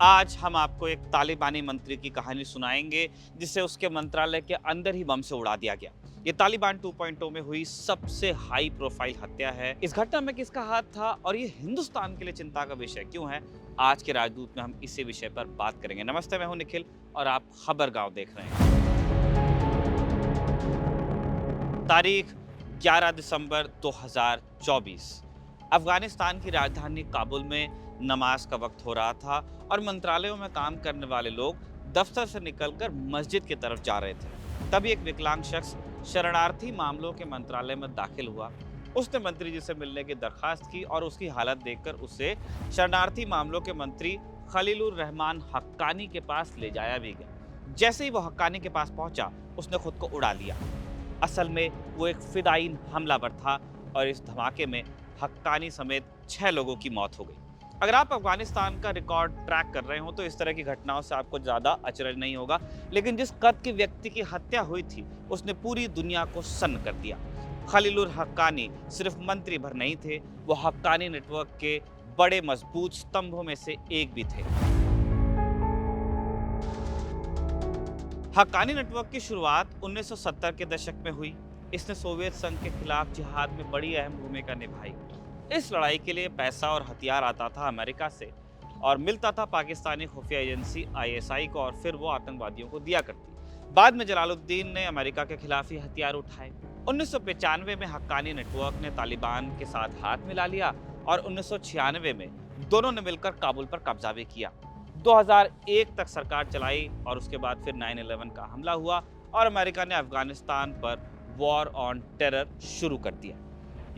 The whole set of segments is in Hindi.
आज हम आपको एक तालिबानी मंत्री की कहानी सुनाएंगे जिसे उसके मंत्रालय के अंदर ही बम से उड़ा दिया गया। ये तालिबान 2.0 में हुई सबसे हाई प्रोफाइल हत्या है। इस घटना में किसका हाथ था और ये हिंदुस्तान के लिए चिंता का विषय क्यों है? आज के राजदूत में हम इसी विषय पर बात करेंगे। नमस्ते, मैं हूं निखिल और आप खबर गांव देख रहे हैं। तारीख 11 दिसंबर 2024। अफगानिस्तान की राजधानी काबुल में नमाज का वक्त हो रहा था और मंत्रालयों में काम करने वाले लोग दफ्तर से निकलकर मस्जिद की तरफ जा रहे थे। तभी एक विकलांग शख्स शरणार्थी मामलों के मंत्रालय में दाखिल हुआ। उसने मंत्री जी से मिलने की दरखास्त की और उसकी हालत देखकर उसे शरणार्थी मामलों के मंत्री खलीलुर रहमान हक्कानी के पास ले जाया भी गया। जैसे ही वो हक्कानी के पास पहुंचा, उसने खुद को उड़ा लिया। असल में वो एक फिदायीन हमलावर था और इस धमाके में हक्कानी समेत 6 लोगों की मौत हो गई। अगर आप अफगानिस्तान का रिकॉर्ड ट्रैक कर रहे हो तो इस तरह की घटनाओं से आपको ज्यादा अचरज नहीं होगा, लेकिन जिस कद के व्यक्ति की हत्या हुई थी उसने पूरी दुनिया को सन्न कर दिया। खलीलुर हक्कानी सिर्फ मंत्री भर नहीं थे, वो हक्कानी नेटवर्क के बड़े मजबूत स्तंभों में से एक भी थे। हक्कानी नेटवर्क की शुरुआत 1970 के दशक में हुई। इसने सोवियत संघ के खिलाफ जिहाद में बड़ी अहम भूमिका निभाई। इस लड़ाई के लिए पैसा और हथियार आता था अमेरिका से और मिलता था पाकिस्तानी खुफिया एजेंसी आईएसआई को, और फिर वो आतंकवादियों को दिया करती। बाद में जलालुद्दीन ने अमेरिका के खिलाफ ही हथियार उठाए। 1995 में हक्कानी नेटवर्क ने तालिबान के साथ हाथ मिला लिया और 1996 में दोनों ने मिलकर काबुल पर कब्जा भी किया। 2001 तक सरकार चलाई और उसके बाद फिर 9/11 का हमला हुआ और अमेरिका ने अफगानिस्तान पर वॉर ऑन टेरर शुरू कर दिया।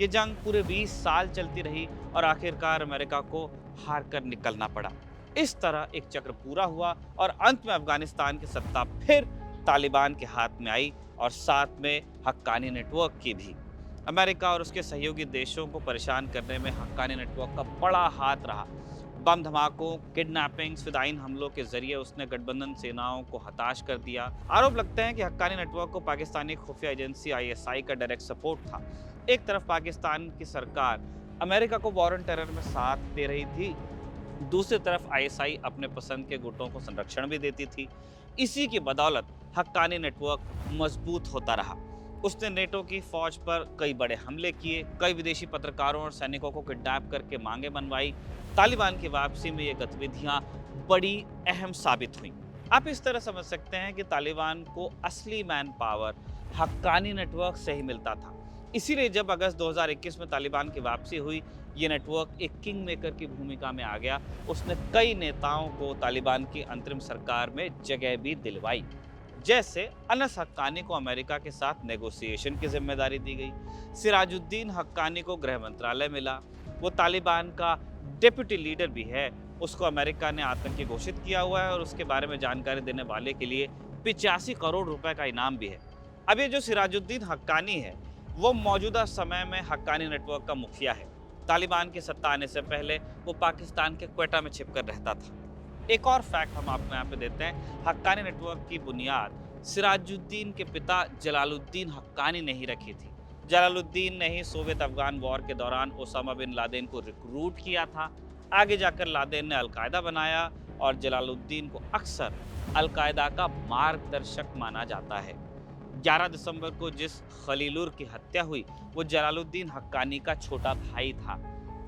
ये जंग पूरे 20 साल चलती रही और आखिरकार अमेरिका को हार कर निकलना पड़ा। इस तरह एक चक्र पूरा हुआ और अंत में अफगानिस्तान की सत्ता फिर तालिबान के हाथ में आई और साथ में हक्कानी नेटवर्क की भी। अमेरिका और उसके सहयोगी देशों को परेशान करने में हक्कानी नेटवर्क का बड़ा हाथ रहा। बम धमाकों, किडनैपिंग, फिदायीन हमलों के जरिए उसने गठबंधन सेनाओं को हताश कर दिया। आरोप लगते हैं कि हक्कानी नेटवर्क को पाकिस्तानी खुफिया एजेंसी आईएसआई का डायरेक्ट सपोर्ट था। एक तरफ पाकिस्तान की सरकार अमेरिका को वॉर ऑन टेरर में साथ दे रही थी, दूसरी तरफ आईएसआई अपने पसंद के गुटों को संरक्षण भी देती थी। इसी की बदौलत हक्कानी नेटवर्क मजबूत होता रहा। उसने नेटो की फौज पर कई बड़े हमले किए, कई विदेशी पत्रकारों और सैनिकों को किडनैप करके मांगे बनवाई। तालिबान की वापसी में ये गतिविधियां बड़ी अहम साबित हुई। आप इस तरह समझ सकते हैं कि तालिबान को असली मैन पावर हक्कानी नेटवर्क से ही मिलता था। इसीलिए जब अगस्त 2021 में तालिबान की वापसी हुई, ये नेटवर्क एक किंग मेकर की भूमिका में आ गया। उसने कई नेताओं को तालिबान की अंतरिम सरकार में जगह भी दिलवाई। जैसे अनस हक्कानी को अमेरिका के साथ नेगोशिएशन की जिम्मेदारी दी गई, सिराजुद्दीन हक्कानी को गृह मंत्रालय मिला, वो तालिबान का डिप्टी लीडर भी है। उसको अमेरिका ने आतंकी घोषित किया हुआ है और उसके बारे में जानकारी देने वाले के लिए 85 करोड़ रुपए का इनाम भी है। अब ये जो सिराजुद्दीन हक्कानी है, वो मौजूदा समय में हक्कानी नेटवर्क का मुखिया है। तालिबान की सत्ता आने से पहले वो पाकिस्तान के क्वेटा में छिपकर रहता था। एक और फैक्ट हम आपको यहाँ पे देते हैं। हक्कानी नेटवर्क की बुनियाद सिराजुद्दीन के पिता जलालुद्दीन हक्कानी ने ही रखी थी। जलालुद्दीन ने ही सोवियत अफगान वॉर के दौरान ओसामा बिन लादेन को रिक्रूट किया था। आगे जाकर लादेन ने अलकायदा बनाया और जलालुद्दीन को अक्सर अलकायदा का मार्गदर्शक माना जाता है। 11 दिसंबर को जिस खलीलुर की हत्या हुई, वो जलालुद्दीन हक्कानी का छोटा भाई था।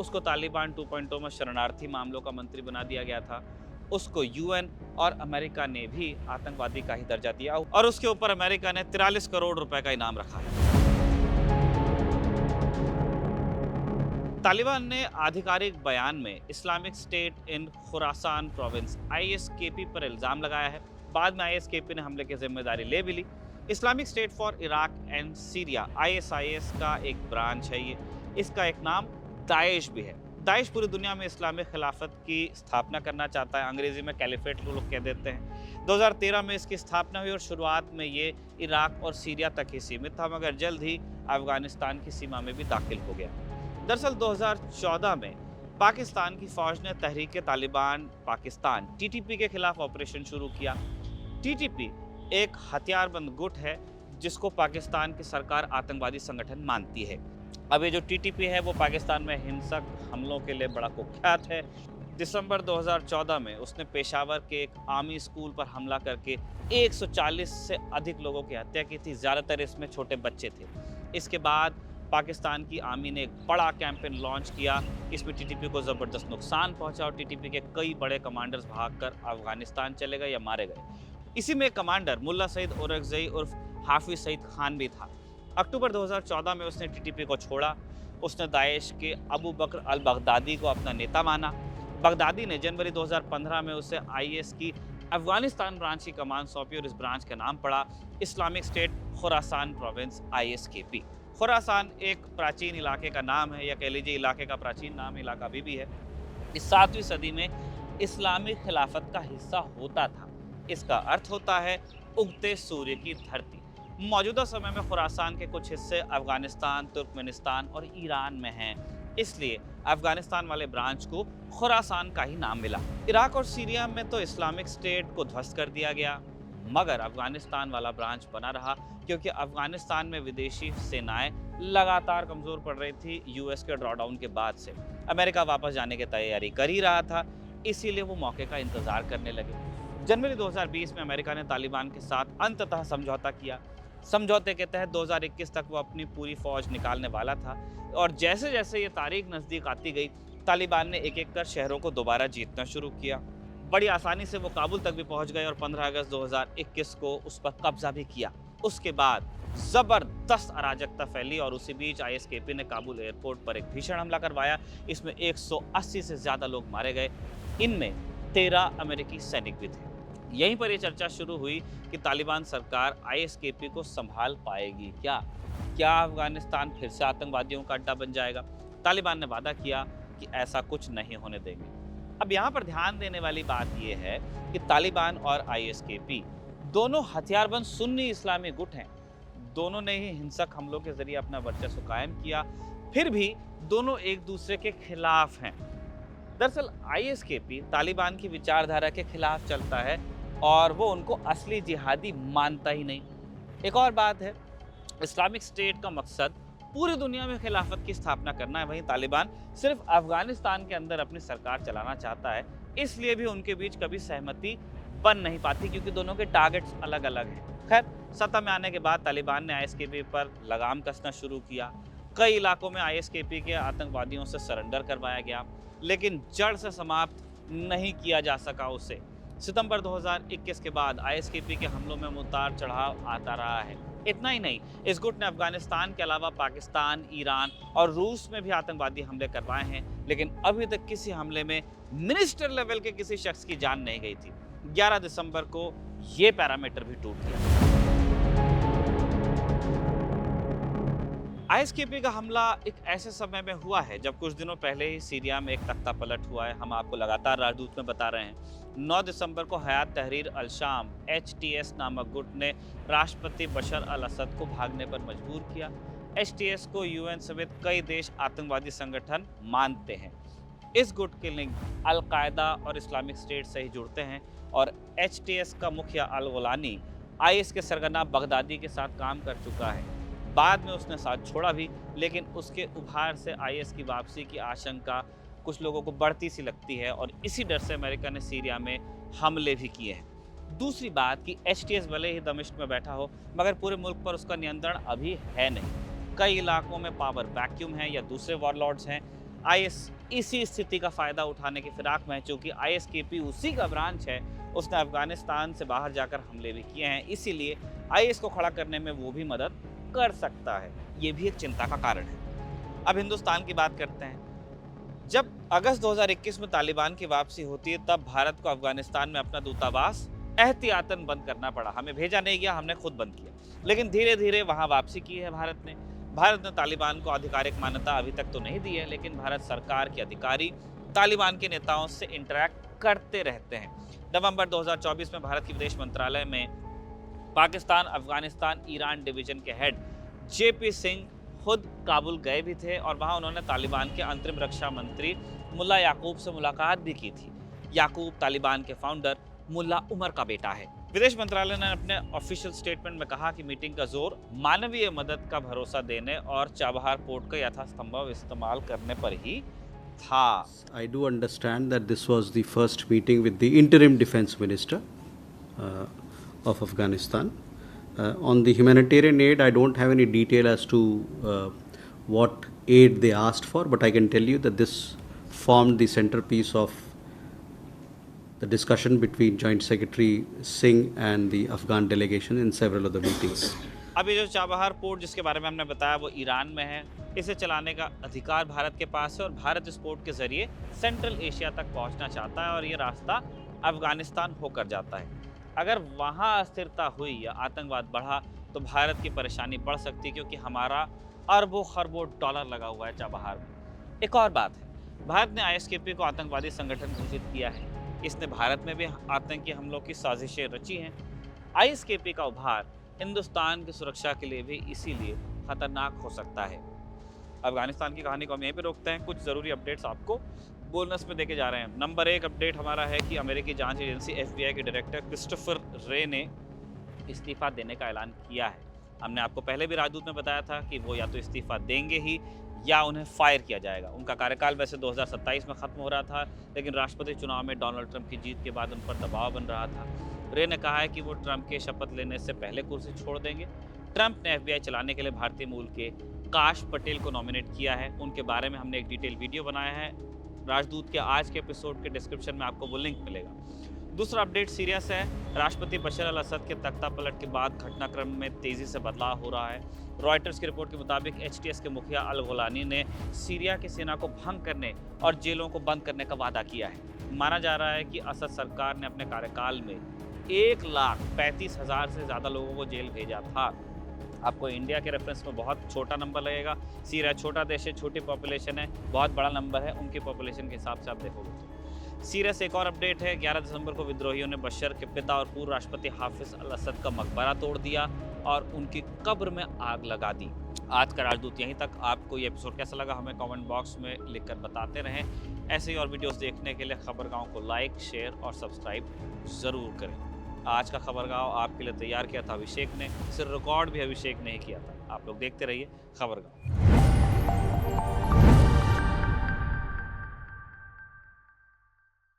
उसको तालिबान 2.0 में शरणार्थी मामलों का मंत्री बना दिया गया था। उसको यूएन और अमेरिका ने भी आतंकवादी का ही दर्जा दिया और उसके ऊपर अमेरिका ने 43 करोड़ रुपए का इनाम रखा है। तालिबान ने आधिकारिक बयान में Islamic state in Khorasan province ISKP पर इल्जाम लगाया है। बाद में आईएसकेपी ने हमले की जिम्मेदारी ले भी ली। Islamic State for Iraq and Syria ISIS का एक ब्रांच है। ये इसका एक नाम दाइश भी है। दाइश पूरी दुनिया में इस्लामिक खिलाफत की स्थापना करना चाहता है। अंग्रेजी में कैलिफेट लोग कह देते हैं। 2013 में इसकी स्थापना हुई और शुरुआत में ये इराक और सीरिया तक ही सीमित था, मगर जल्द ही अफगानिस्तान की सीमा में भी दाखिल हो गया। दरअसल 2014 में पाकिस्तान की फौज ने तहरीक तालिबान पाकिस्तान टीटीपी के खिलाफ ऑपरेशन शुरू किया। टीटीपी एक हथियारबंद गुट है जिसको पाकिस्तान की सरकार आतंकवादी संगठन मानती है। अब ये जो टीटीपी है वो पाकिस्तान में हिंसक हमलों के लिए बड़ा कुख्यात है। दिसंबर 2014 में उसने पेशावर के एक आर्मी स्कूल पर हमला करके 140 से अधिक लोगों की हत्या की थी। ज़्यादातर इसमें छोटे बच्चे थे। इसके बाद पाकिस्तान की आर्मी ने एक बड़ा कैंपेन लॉन्च किया। इसमें टीटीपी को ज़बरदस्त नुकसान पहुंचा और टीटीपी के कई बड़े कमांडर्स भागकर अफगानिस्तान चले गए या मारे गए। इसी में कमांडर मुल्ला सईद औरकजई उर्फ हाफिज सईद खान भी था। अक्टूबर 2014 में उसने टीटीपी को छोड़ा। उसने दाइश के अबू बकर अल बगदादी को अपना नेता माना। बगदादी ने जनवरी 2015 में उसे आईएस की अफगानिस्तान ब्रांच की कमान सौंपी और इस ब्रांच का नाम पड़ा Islamic State Khorasan province ISKP। Khorasan एक प्राचीन इलाके का नाम है, या कह लीजिए इलाके का प्राचीन नाम इलाका अभी भी है। इस 7वीं सदी में इस्लामिक खिलाफत का हिस्सा होता था। इसका अर्थ होता है उगते सूर्य की धरती। मौजूदा समय में खुरासान के कुछ हिस्से अफगानिस्तान, तुर्कमेनिस्तान और ईरान में हैं। इसलिए अफगानिस्तान वाले ब्रांच को खुरासान का ही नाम मिला। इराक और सीरिया में तो इस्लामिक स्टेट को ध्वस्त कर दिया गया, मगर अफगानिस्तान वाला ब्रांच बना रहा क्योंकि अफगानिस्तान में विदेशी सेनाएं लगातार कमजोर पड़ रही थी। यूएस के ड्रॉडाउन के बाद से अमेरिका वापस जाने की तैयारी कर ही रहा था, इसीलिए वो मौके का इंतजार करने लगे। जनवरी 2020 में अमेरिका ने तालिबान के साथ अंततः समझौता किया। समझौते के तहत 2021 तक वो अपनी पूरी फौज निकालने वाला था और जैसे जैसे ये तारीख नज़दीक आती गई, तालिबान ने एक एक कर शहरों को दोबारा जीतना शुरू किया। बड़ी आसानी से वो काबुल तक भी पहुंच गए और 15 अगस्त 2021 को उस पर कब्जा भी किया। उसके बाद जबरदस्त अराजकता फैली और उसी बीच ISKP ने काबुल एयरपोर्ट पर एक भीषण हमला करवाया। इसमें 180 से ज्यादा लोग मारे गए, इनमें 13 अमेरिकी सैनिक भी थे। यहीं पर यह चर्चा शुरू हुई कि तालिबान सरकार ISKP को संभाल पाएगी क्या अफगानिस्तान फिर से आतंकवादियों का अड्डा बन जाएगा। तालिबान ने वादा किया कि ऐसा कुछ नहीं होने देंगे। अब यहाँ पर ध्यान देने वाली बात यह है कि तालिबान और ISKP दोनों हथियारबंद सुन्नी इस्लामी गुट हैं। दोनों ने ही हिंसक हमलों के जरिए अपना वर्चस्व कायम किया, फिर भी दोनों एक दूसरे के खिलाफ हैं। दरअसल ISKP तालिबान की विचारधारा के खिलाफ चलता है और वो उनको असली जिहादी मानता ही नहीं। एक और बात है, इस्लामिक स्टेट का मकसद पूरी दुनिया में खिलाफत की स्थापना करना है, वहीं तालिबान सिर्फ अफगानिस्तान के अंदर अपनी सरकार चलाना चाहता है। इसलिए भी उनके बीच कभी सहमति बन नहीं पाती क्योंकि दोनों के टारगेट्स अलग अलग हैं। खैर, सत्ता में आने के बाद तालिबान ने ISKP पर लगाम कसना शुरू किया। कई इलाकों में ISKP के आतंकवादियों से सरेंडर करवाया गया, लेकिन जड़ से समाप्त नहीं किया जा सका उसे। सितंबर 2021 के बाद ISKP के हमलों में उतार चढ़ाव आता रहा है। इतना ही नहीं, इस गुट ने अफगानिस्तान के अलावा पाकिस्तान, ईरान और रूस में भी आतंकवादी हमले करवाए हैं, लेकिन अभी तक किसी हमले में मिनिस्टर लेवल के किसी शख्स की जान नहीं गई थी। 11 दिसंबर को ये पैरामीटर भी टूट गया। ISKP का हमला एक ऐसे समय में हुआ है जब कुछ दिनों पहले ही सीरिया में एक तख्ता पलट हुआ है। हम आपको लगातार राजदूत में बता रहे हैं। 9 दिसंबर को हयात तहरीर अल शाम HTS नामक गुट ने राष्ट्रपति बशर अल असद को भागने पर मजबूर किया। HTS को UN समेत कई देश आतंकवादी संगठन मानते हैं। इस गुट के लिंक अल-कायदा और इस्लामिक स्टेट से ही जुड़ते हैं और HTS का मुखिया अल-गुलानी IS के सरगना बगदादी के साथ काम कर चुका है। बाद में उसने साथ छोड़ा भी, लेकिन उसके उभार से IS की वापसी की आशंका कुछ लोगों को बढ़ती सी लगती है और इसी डर से अमेरिका ने सीरिया में हमले भी किए हैं। दूसरी बात कि HTS भले ही दमिश्क में बैठा हो, मगर पूरे मुल्क पर उसका नियंत्रण अभी है नहीं। कई इलाकों में पावर वैक्यूम है या दूसरे वॉरलॉर्ड्स हैं। IS इसी स्थिति का फायदा उठाने की फिराक में है। चूंकि ISKP उसी का ब्रांच है, उसने अफगानिस्तान से बाहर जाकर हमले भी किए हैं, इसीलिए IS को खड़ा करने में वो भी मदद कर सकता है। ये भी एक चिंता का कारण है। अब हिंदुस्तान की बात करते हैं। जब अगस्त 2021 में तालिबान की वापसी होती है, तब भारत को अफगानिस्तान में अपना दूतावास एहतियातन बंद करना पड़ा। हमें भेजा नहीं गया, हमने खुद बंद किया, लेकिन धीरे धीरे वहां वापसी की है भारत ने तालिबान को आधिकारिक मान्यता अभी तक तो नहीं दी है, लेकिन भारत सरकार के अधिकारी तालिबान के नेताओं से इंटरैक्ट करते रहते हैं। नवंबर 2024 में भारत के विदेश मंत्रालय में पाकिस्तान, अफगानिस्तान, ईरान डिवीजन के हेड JP सिंह खुद काबुल गए भी थे और वहां उन्होंने तालिबान के अंतरिम रक्षा मंत्री मुल्ला याकूब से मुलाकात भी की थी। याकूब तालिबान के फाउंडर मुल्ला उमर का बेटा है। विदेश मंत्रालय ने अपने ऑफिशियल स्टेटमेंट में कहा कि मीटिंग का जोर मानवीय मदद का भरोसा देने और चाबहार पोर्ट का यथासंभव इस्तेमाल करने पर ही था। I do understand that this was the first meeting with the interim defense minister uh, of Afghanistan. On the humanitarian aid, I don't have any detail as to what aid they asked for, but I can tell you that this formed the centerpiece of the discussion between Joint Secretary Singh and the Afghan delegation in several of the meetings. अभी जो चाबहार पोर्ट जिसके बारे में हमने बताया वो ईरान में है। इसे चलाने का अधिकार भारत के पास है और भारत इस पोर्ट के जरिए सेंट्रल एशिया तक पहुंचना चाहता है और ये रास्ता अफगानिस्तान होकर जाता है। अगर वहां अस्थिरता हुई या आतंकवाद बढ़ा तो भारत की परेशानी बढ़ सकती है, क्योंकि हमारा अरबों खरबों डॉलर लगा हुआ है चाबहार में। एक और बात है, भारत ने आईएसकेपी को आतंकवादी संगठन घोषित किया है। इसने भारत में भी आतंकी हमलों की साजिशें रची हैं। आईएसकेपी का उभार हिंदुस्तान की सुरक्षा के लिए भी इसीलिए खतरनाक हो सकता है। अफगानिस्तान की कहानी को हम यहीं पे रोकते हैं। कुछ ज़रूरी अपडेट्स आपको बोनस में देके जा रहे हैं। नंबर 1 अपडेट हमारा है कि अमेरिकी जांच एजेंसी एफबीआई के डायरेक्टर क्रिस्टोफर रे ने इस्तीफा देने का ऐलान किया है। हमने आपको पहले भी राजदूत में बताया था कि वो या तो इस्तीफा देंगे ही या उन्हें फायर किया जाएगा। उनका कार्यकाल वैसे 2027 में ख़त्म हो रहा था, लेकिन राष्ट्रपति चुनाव में डोनाल्ड ट्रंप की जीत के बाद उन पर दबाव बन रहा था। रे ने कहा है कि वो ट्रंप के शपथ लेने से पहले कुर्सी छोड़ देंगे। ट्रंप ने एफबीआई चलाने के लिए भारतीय मूल के काश पटेल को नॉमिनेट किया है। उनके बारे में हमने एक डिटेल वीडियो बनाया है। राजदूत के आज के एपिसोड के डिस्क्रिप्शन में आपको वो लिंक मिलेगा। दूसरा अपडेट सीरिया से है। राष्ट्रपति बशर अल असद के तख्ता पलट के बाद घटनाक्रम में तेजी से बदलाव हो रहा है। रॉयटर्स की रिपोर्ट के मुताबिक एचटीएस के मुखिया अल गोलानी ने सीरिया की सेना को भंग करने और जेलों को बंद करने का वादा किया है। माना जा रहा है कि असद सरकार ने अपने कार्यकाल में 1,35,000 से ज़्यादा लोगों को जेल भेजा था। आपको इंडिया के रेफरेंस में बहुत छोटा नंबर लगेगा। सीरिया छोटा देश है, छोटी पॉपुलेशन है, बहुत बड़ा नंबर है उनकी पॉपुलेशन के हिसाब से आप देखोगे तो। सीरिया से एक और अपडेट है। 11 दिसंबर को विद्रोहियों ने बशर के पिता और पूर्व राष्ट्रपति हाफिज अल असद का मकबरा तोड़ दिया और उनकी कब्र में आग लगा दी। आज का राजदूत यहीं तक। आपको ये एपिसोड कैसा लगा हमें कमेंट बॉक्स में लिखकर बताते रहें। ऐसे ही और वीडियोस देखने के लिए खबरगांव को लाइक, शेयर और सब्सक्राइब ज़रूर करें। आज का खबरगांव आपके लिए तैयार किया था अभिषेक ने, सिर्फ रिकॉर्ड भी अभिषेक ने ही किया था। आप लोग देखते रहिए खबरगांव।